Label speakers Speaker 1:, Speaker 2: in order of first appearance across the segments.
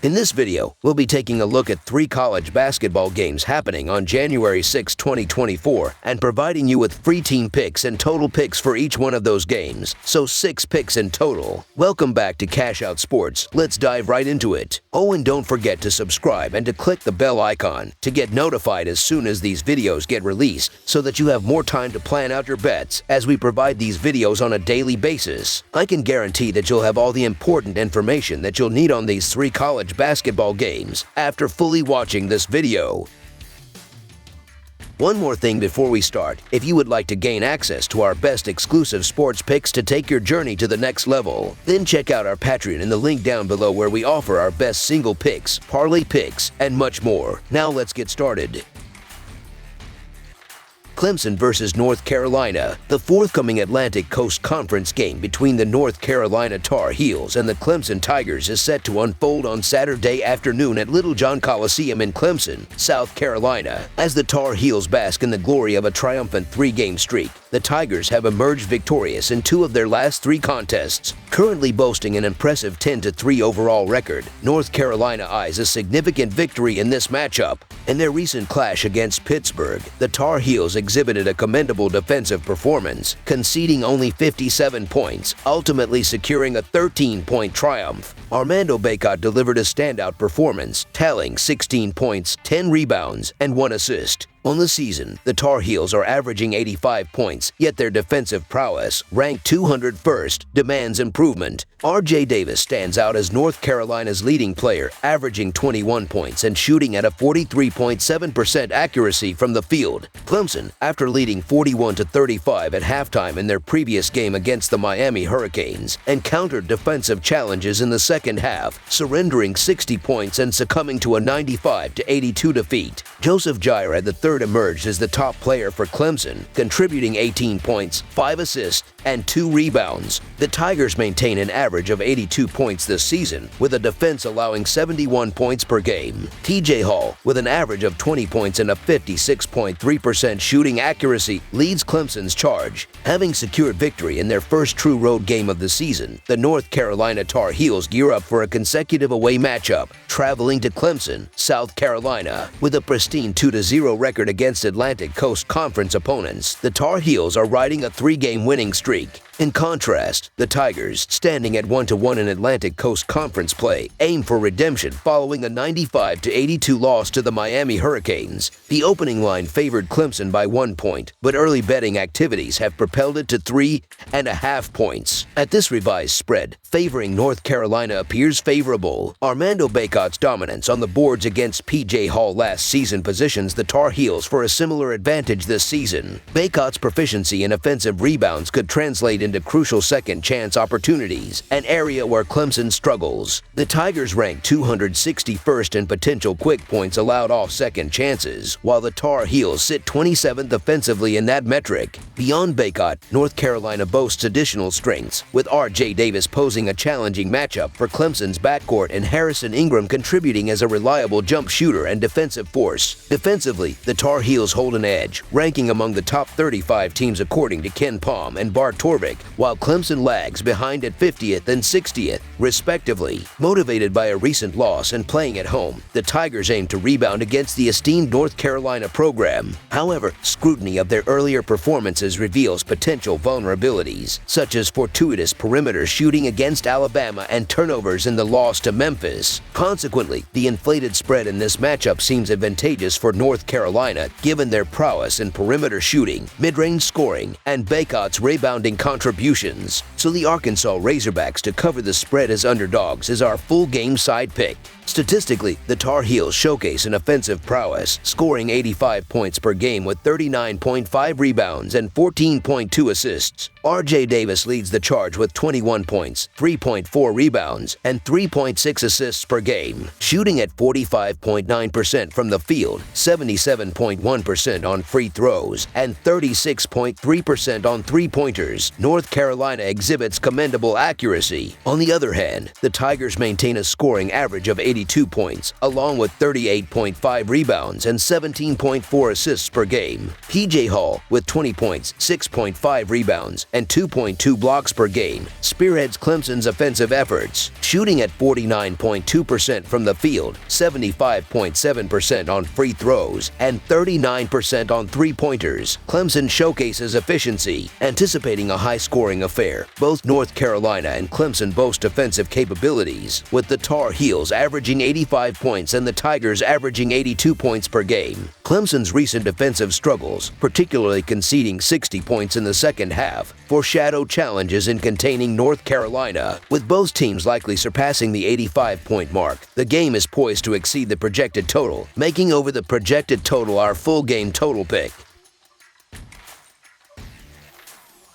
Speaker 1: In this video, we'll be taking a look at 3 college basketball games happening on January 6, 2024, and providing you with free team picks and total picks for each one of those games, so 6 picks in total. Welcome back to Cash Out Sports. Let's dive right into it. Oh, and don't forget to subscribe and to click the bell icon to get notified as soon as these videos get released, so that you have more time to plan out your bets as we provide these videos on a daily basis. I can guarantee that you'll have all the important information that you'll need on these 3 college basketball games after fully watching this video. One more thing before we start, if you would like to gain access to our best exclusive sports picks to take your journey to the next level, then check out our Patreon in the link down below, where we offer our best single picks, parlay picks, and much more. Now let's get started. Clemson versus North Carolina. The forthcoming Atlantic Coast Conference game between the North Carolina Tar Heels and the Clemson Tigers is set to unfold on Saturday afternoon at Little John Coliseum in Clemson, South Carolina. As the Tar Heels bask in the glory of a triumphant 3-game streak, the Tigers have emerged victorious in 2 of their last 3 contests, currently boasting an impressive 10-3 overall record. North Carolina eyes a significant victory in this matchup. In their recent clash against Pittsburgh, the Tar Heels exhibited a commendable defensive performance, conceding only 57 points, ultimately securing a 13-point triumph. Armando Bacot delivered a standout performance, tallying 16 points, 10 rebounds, and 1 assist. On the season, the Tar Heels are averaging 85 points, yet their defensive prowess, ranked 201st, demands improvement. R.J. Davis stands out as North Carolina's leading player, averaging 21 points and shooting at a 43.7% accuracy from the field. Clemson, after leading 41-35 at halftime in their previous game against the Miami Hurricanes, encountered defensive challenges in the second half, surrendering 60 points and succumbing to a 95-82 defeat. Joseph Jair had the third emerged as the top player for Clemson, contributing 18 points, 5 assists, and 2 rebounds. The Tigers maintain an average of 82 points this season, with a defense allowing 71 points per game. T.J. Hall, with an average of 20 points and a 56.3% shooting accuracy, leads Clemson's charge. Having secured victory in their first true road game of the season, the North Carolina Tar Heels gear up for a consecutive away matchup, traveling to Clemson, South Carolina. With a pristine 2-0 record against Atlantic Coast Conference opponents, the Tar Heels are riding a 3-game winning streak. In contrast, the Tigers, standing at 1-1 in Atlantic Coast Conference play, aim for redemption following a 95-82 loss to the Miami Hurricanes. The opening line favored Clemson by 1 point, but early betting activities have propelled it to 3.5 points. At this revised spread, favoring North Carolina appears favorable. Armando Bacot's dominance on the boards against P.J. Hall last season positions the Tar Heels for a similar advantage this season. Bacot's proficiency in offensive rebounds could translate into crucial second-chance opportunities, an area where Clemson struggles. The Tigers rank 261st in potential quick points allowed off second chances, while the Tar Heels sit 27th offensively in that metric. Beyond Bacot, North Carolina boasts additional strengths, with R.J. Davis posing a challenging matchup for Clemson's backcourt and Harrison Ingram contributing as a reliable jump shooter and defensive force. Defensively, the Tar Heels hold an edge, ranking among the top 35 teams according to Ken Palm and Bart Torvik, while Clemson lags behind at 50th and 60th, respectively. Motivated by a recent loss and playing at home, the Tigers aim to rebound against the esteemed North Carolina program. However, scrutiny of their earlier performances reveals potential vulnerabilities, such as fortuitous perimeter shooting against Alabama and turnovers in the loss to Memphis. Consequently, the inflated spread in this matchup seems advantageous for North Carolina, given their prowess in perimeter shooting, mid-range scoring, and Bacot's rebounding contributions. So the Arkansas Razorbacks to cover the spread as underdogs is our full game side pick. Statistically, the Tar Heels showcase an offensive prowess, scoring 85 points per game with 39.5 rebounds and 14.2 assists. R.J. Davis leads the charge with 21 points, 3.4 rebounds, and 3.6 assists per game. Shooting at 45.9% from the field, 77.1% on free throws, and 36.3% on three-pointers, North North Carolina exhibits commendable accuracy. On the other hand, the Tigers maintain a scoring average of 82 points, along with 38.5 rebounds and 17.4 assists per game. P.J. Hall, with 20 points, 6.5 rebounds, and 2.2 blocks per game, spearheads Clemson's offensive efforts, shooting at 49.2% from the field, 75.7% on free throws, and 39% on three-pointers. Clemson showcases efficiency, anticipating a high-scoring affair. Both North Carolina and Clemson boast offensive capabilities, with the Tar Heels averaging 85 points and the Tigers averaging 82 points per game. Clemson's recent defensive struggles, particularly conceding 60 points in the second half, foreshadow challenges in containing North Carolina. With both teams likely surpassing the 85-point mark, the game is poised to exceed the projected total, making over the projected total our full game total pick.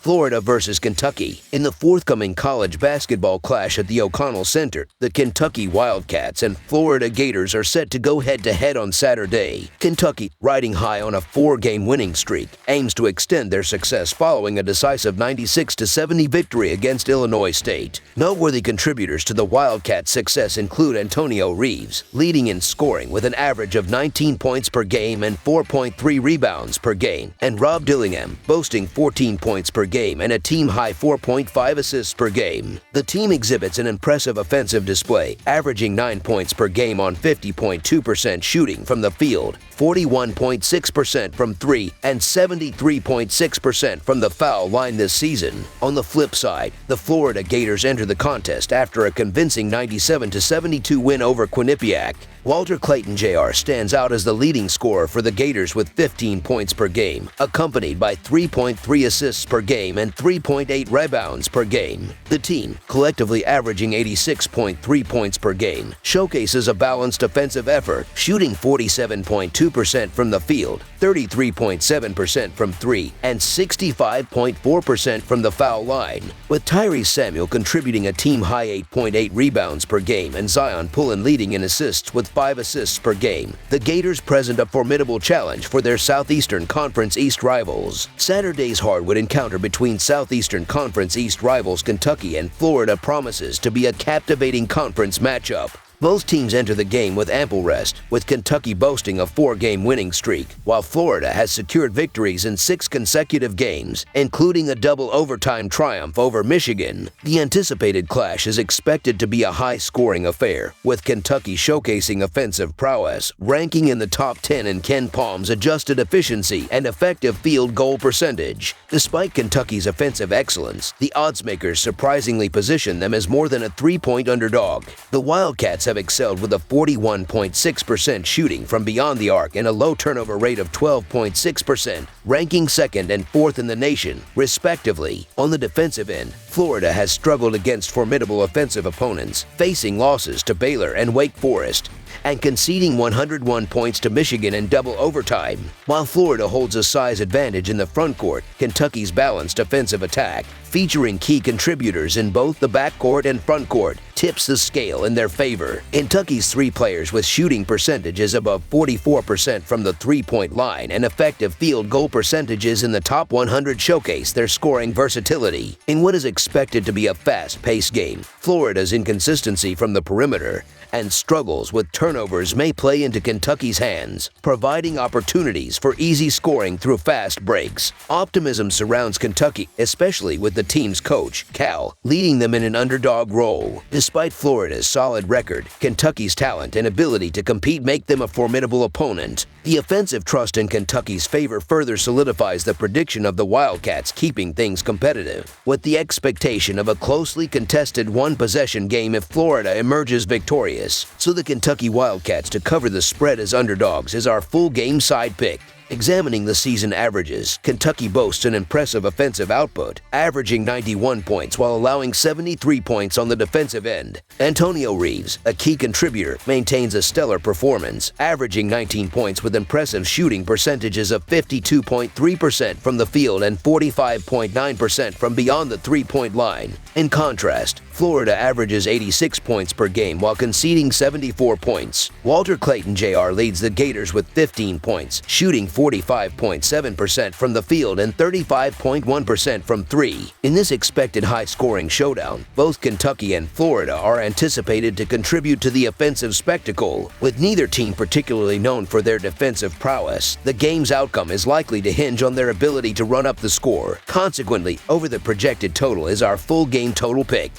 Speaker 1: Florida versus Kentucky. In the forthcoming college basketball clash at the O'Connell Center, the Kentucky Wildcats and Florida Gators are set to go head-to-head on Saturday. Kentucky, riding high on a 4-game winning streak, aims to extend their success following a decisive 96-70 victory against Illinois State. Noteworthy contributors to the Wildcats' success include Antonio Reeves, leading in scoring with an average of 19 points per game and 4.3 rebounds per game, and Rob Dillingham, boasting 14 points per game and a team-high 4.5 assists per game. The team exhibits an impressive offensive display, averaging 9 points per game on 50.2% shooting from the field, 41.6% from three, and 73.6% from the foul line this season. On the flip side, the Florida Gators enter the contest after a convincing 97-72 win over Quinnipiac. Walter Clayton Jr. stands out as the leading scorer for the Gators with 15 points per game, accompanied by 3.3 assists per game and 3.8 rebounds per game. The team, collectively averaging 86.3 points per game, showcases a balanced offensive effort, shooting 47.2% from the field, 33.7% from three, and 65.4% from the foul line, with Tyrese Samuel contributing a team-high 8.8 rebounds per game and Zion Pullen leading in assists with 5 assists per game. The Gators present a formidable challenge for their Southeastern Conference East rivals. Saturday's hardwood encounter between Southeastern Conference East rivals Kentucky and Florida promises to be a captivating conference matchup. Both teams enter the game with ample rest, with Kentucky boasting a 4-game winning streak, while Florida has secured victories in 6 consecutive games, including a double overtime triumph over Michigan. The anticipated clash is expected to be a high-scoring affair, with Kentucky showcasing offensive prowess, ranking in the top 10 in Ken Palm's adjusted efficiency and effective field goal percentage. Despite Kentucky's offensive excellence, the oddsmakers surprisingly position them as more than a 3-point underdog. The Wildcats have excelled with a 41.6% shooting from beyond the arc and a low turnover rate of 12.6%, ranking 2nd and 4th in the nation, respectively. On the defensive end, Florida has struggled against formidable offensive opponents, facing losses to Baylor and Wake Forest, and conceding 101 points to Michigan in double overtime. While Florida holds a size advantage in the front court, Kentucky's balanced offensive attack, featuring key contributors in both the backcourt and front court, tips the scale in their favor. Kentucky's 3 players with shooting percentages above 44% from the 3-point line and effective field goal percentages in the top 100 showcase their scoring versatility. In what is expected to be a fast-paced game, Florida's inconsistency from the perimeter and struggles with turnovers may play into Kentucky's hands, providing opportunities for easy scoring through fast breaks. Optimism surrounds Kentucky, especially with the team's coach, Cal, leading them in an underdog role. Despite Florida's solid record, Kentucky's talent and ability to compete make them a formidable opponent. The offensive trust in Kentucky's favor further solidifies the prediction of the Wildcats keeping things competitive, with the expectation of a closely contested one-possession game if Florida emerges victorious. So the Kentucky Wildcats to cover the spread as underdogs is our full game side pick. Examining the season averages, Kentucky boasts an impressive offensive output, averaging 91 points while allowing 73 points on the defensive end. Antonio Reeves, a key contributor, maintains a stellar performance, averaging 19 points with impressive shooting percentages of 52.3% from the field and 45.9% from beyond the 3-point line. In contrast, Florida averages 86 points per game while conceding 74 points. Walter Clayton Jr. leads the Gators with 15 points, shooting 45.7% from the field and 35.1% from three. In this expected high-scoring showdown, both Kentucky and Florida are anticipated to contribute to the offensive spectacle. With neither team particularly known for their defensive prowess, the game's outcome is likely to hinge on their ability to run up the score. Consequently, over the projected total is our full game total pick.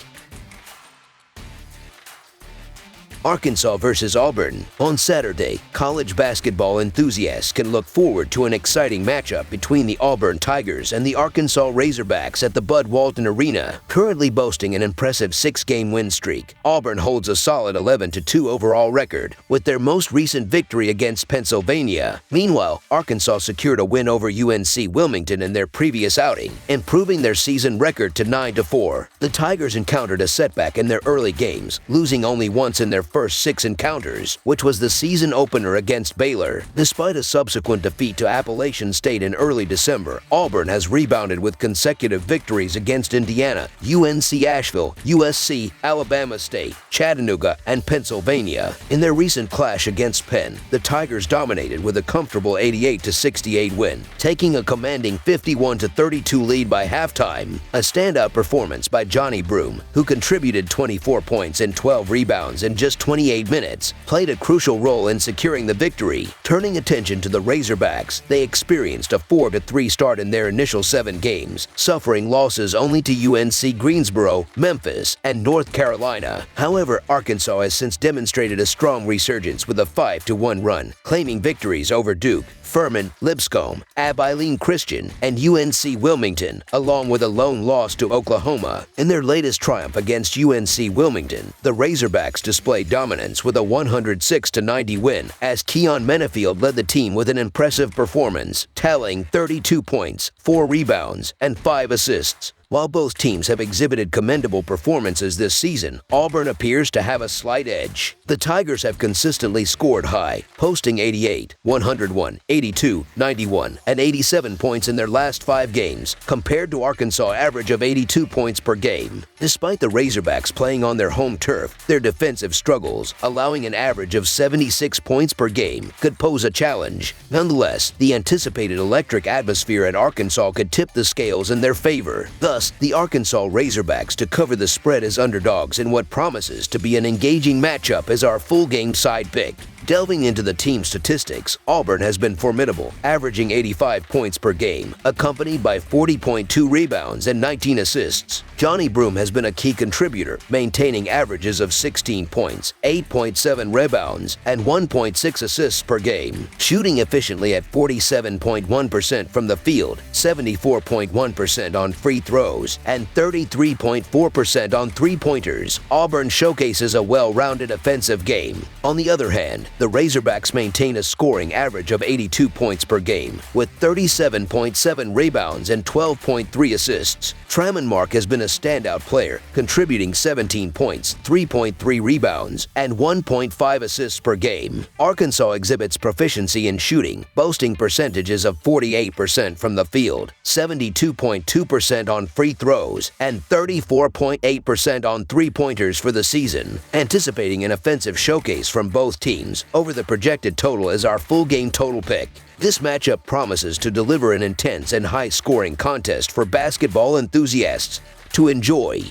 Speaker 1: Arkansas versus Auburn. On Saturday, college basketball enthusiasts can look forward to an exciting matchup between the Auburn Tigers and the Arkansas Razorbacks at the Bud Walton Arena. Currently boasting an impressive 6-game win streak, Auburn holds a solid 11-2 overall record, with their most recent victory against Pennsylvania. Meanwhile, Arkansas secured a win over UNC Wilmington in their previous outing, improving their season record to 9-4. The Tigers encountered a setback in their early games, losing only once in their first 6 encounters, which was the season opener against Baylor. Despite a subsequent defeat to Appalachian State in early December, Auburn has rebounded with consecutive victories against Indiana, UNC Asheville, USC, Alabama State, Chattanooga, and Pennsylvania. In their recent clash against Penn, the Tigers dominated with a comfortable 88-68 win, taking a commanding 51-32 lead by halftime. A standout performance by Johnny Broome, who contributed 24 points and 12 rebounds in just 28 minutes, played a crucial role in securing the victory. Turning attention to the Razorbacks, they experienced a 4-3 start in their initial 7 games, suffering losses only to UNC Greensboro, Memphis, and North Carolina. However, Arkansas has since demonstrated a strong resurgence with a 5-1 run, claiming victories over Duke, Furman, Lipscomb, Abilene Christian, and UNC Wilmington, along with a lone loss to Oklahoma. In their latest triumph against UNC Wilmington, the Razorbacks displayed dominance with a 106-90 win, as Keon Menefield led the team with an impressive performance, tallying 32 points, 4 rebounds, and 5 assists. While both teams have exhibited commendable performances this season, Auburn appears to have a slight edge. The Tigers have consistently scored high, posting 88, 101, 82, 91, and 87 points in their last 5 games, compared to Arkansas' average of 82 points per game. Despite the Razorbacks playing on their home turf, their defensive struggles, allowing an average of 76 points per game, could pose a challenge. Nonetheless, the anticipated electric atmosphere at Arkansas could tip the scales in their favor. Thus, the Arkansas Razorbacks to cover the spread as underdogs in what promises to be an engaging matchup as our full game side pick. Delving into the team statistics, Auburn has been formidable, averaging 85 points per game, accompanied by 40.2 rebounds and 19 assists. Johnny Broome has been a key contributor, maintaining averages of 16 points, 8.7 rebounds, and 1.6 assists per game. Shooting efficiently at 47.1% from the field, 74.1% on free throws, and 33.4% on three-pointers, Auburn showcases a well-rounded offensive game. On the other hand, the Razorbacks maintain a scoring average of 82 points per game, with 37.7 rebounds and 12.3 assists. Tramanmark has been a standout player, contributing 17 points, 3.3 rebounds, and 1.5 assists per game. Arkansas exhibits proficiency in shooting, boasting percentages of 48% from the field, 72.2% on free throws, and 34.8% on three-pointers for the season. Anticipating an offensive showcase from both teams, over the projected total is our full game total pick. This matchup promises to deliver an intense and high-scoring contest for basketball enthusiasts to enjoy.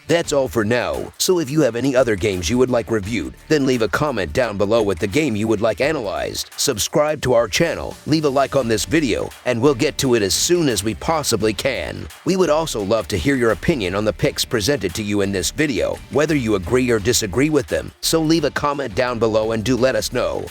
Speaker 1: That's all for now, so if you have any other games you would like reviewed, then leave a comment down below with the game you would like analyzed. Subscribe to our channel, leave a like on this video, and we'll get to it as soon as we possibly can. We would also love to hear your opinion on the picks presented to you in this video, whether you agree or disagree with them, so leave a comment down below and do let us know.